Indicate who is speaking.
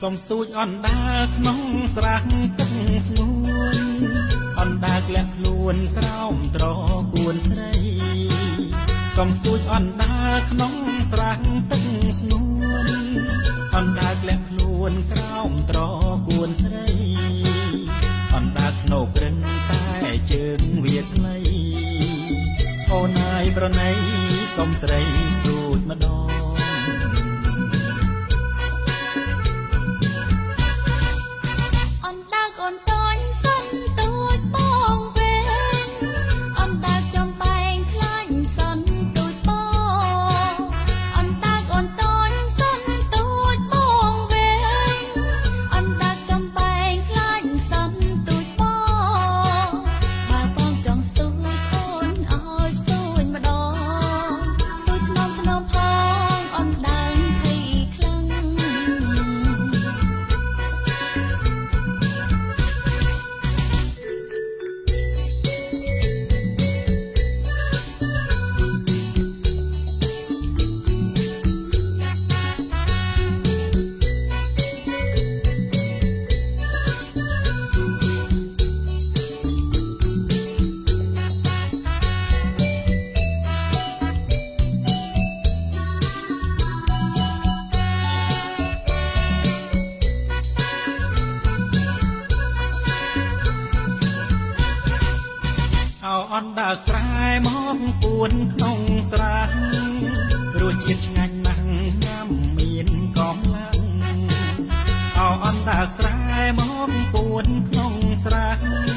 Speaker 1: សំស្ទូចអណ្ដាក្នុងស្រះទឹកស្ងួនអណ្ដាក្លាក់ខ្លួនក្រោមត្រគួនស្រីសំស្ទូចអណ្ដាក្នុងស្រះទឹកស្ងួនអណ្ដាក្លាក់ខ្លួនក្រោមត្រគួនស្រីអណ្ដាស្នូក្រឹងតែជើងវាខ្លីអូនហើយប្រណីសំស្រីស្ទូចម្ដងអណ្ដាកស្រែមកពួនក្នុងស្រះរសជាតិឆ្ងាញ់ណាស់ញ៉ាំមានកំឡាំងអណ្ដាកស្រែមកពួនក្នុងស្រះ